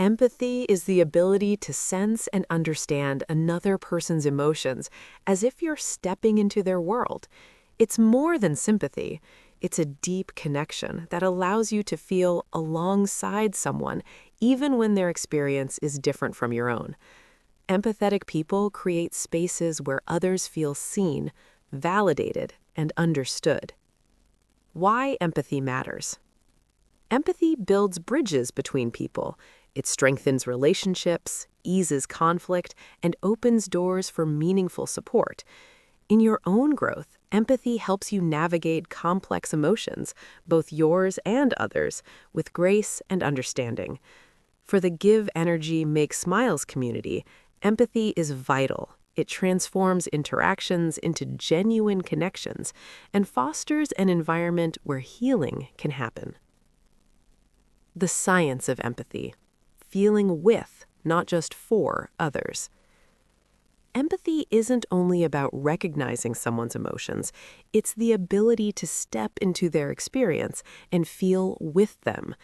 Empathy is the ability to sense and understand another person's emotions as if you're stepping into their world. It's more than sympathy. It's a deep connection that allows you to feel alongside someone even when their experience is different from your own. Empathetic people create spaces where others feel seen, validated, and understood. Why empathy matters. Empathy builds bridges between people. It strengthens relationships, eases conflict, and opens doors for meaningful support. In your own growth, empathy helps you navigate complex emotions, both yours and others, with grace and understanding. For the Give Energy, Make Smiles community, empathy is vital. It transforms interactions into genuine connections and fosters an environment where healing can happen. The science of empathy. Feeling with, not just for, others. Empathy isn't only about recognizing someone's emotions, it's the ability to step into their experience and feel with them.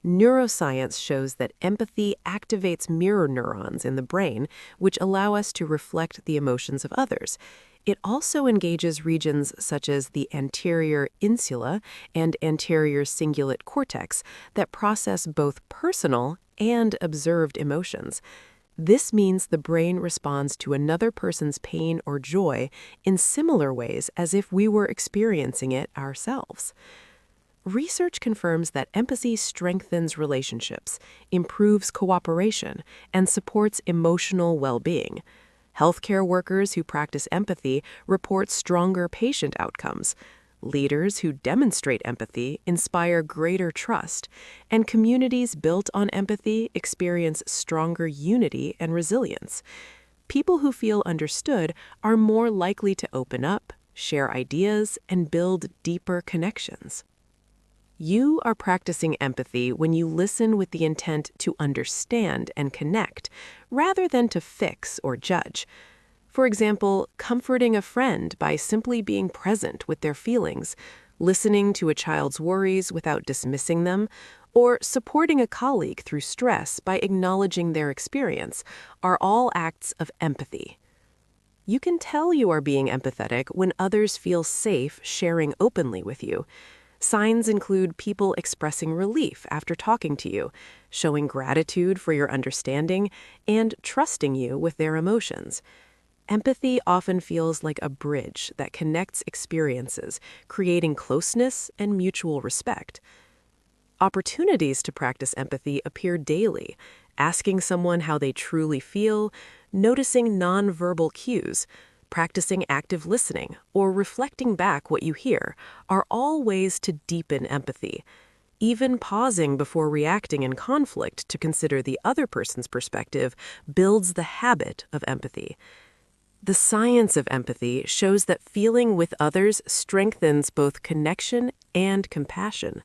Neuroscience shows that empathy activates mirror neurons in the brain, which allow us to reflect the emotions of others. It also engages regions such as the anterior insula and anterior cingulate cortex that process both personal and observed emotions. This means the brain responds to another person's pain or joy in similar ways as if we were experiencing it ourselves. Research confirms that empathy strengthens relationships, improves cooperation, and supports emotional well-being. Healthcare workers who practice empathy report stronger patient outcomes. Leaders who demonstrate empathy inspire greater trust, and communities built on empathy experience stronger unity and resilience. People who feel understood are more likely to open up, share ideas, and build deeper connections. You are practicing empathy when you listen with the intent to understand and connect, rather than to fix or judge. For example, comforting a friend by simply being present with their feelings, listening to a child's worries without dismissing them, or supporting a colleague through stress by acknowledging their experience are all acts of empathy. You can tell you are being empathetic when others feel safe sharing openly with you. Signs include people expressing relief after talking to you, showing gratitude for your understanding, and trusting you with their emotions. Empathy often feels like a bridge that connects experiences, creating closeness and mutual respect. Opportunities to practice empathy appear daily, asking someone how they truly feel, noticing nonverbal cues, practicing active listening, or reflecting back what you hear are all ways to deepen empathy. Even pausing before reacting in conflict to consider the other person's perspective builds the habit of empathy. The science of empathy shows that feeling with others strengthens both connection and compassion.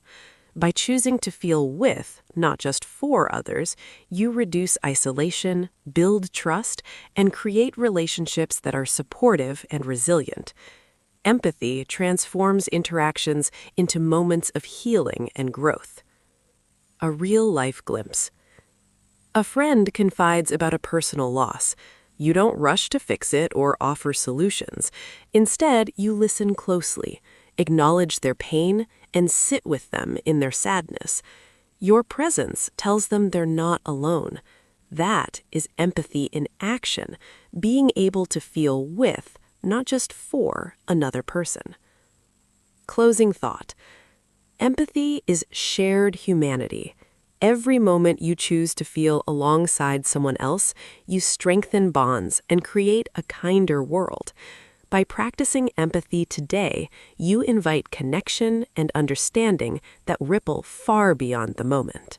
By choosing to feel with, not just for others, you reduce isolation, build trust, and create relationships that are supportive and resilient. Empathy transforms interactions into moments of healing and growth. A real-life glimpse. A friend confides about a personal loss. You don't rush to fix it or offer solutions. Instead, you listen closely, acknowledge their pain, and sit with them in their sadness. Your presence tells them they're not alone. That is empathy in action, being able to feel with, not just for, another person. Closing thought. Empathy is shared humanity. Every moment you choose to feel alongside someone else, you strengthen bonds and create a kinder world. By practicing empathy today, you invite connection and understanding that ripple far beyond the moment.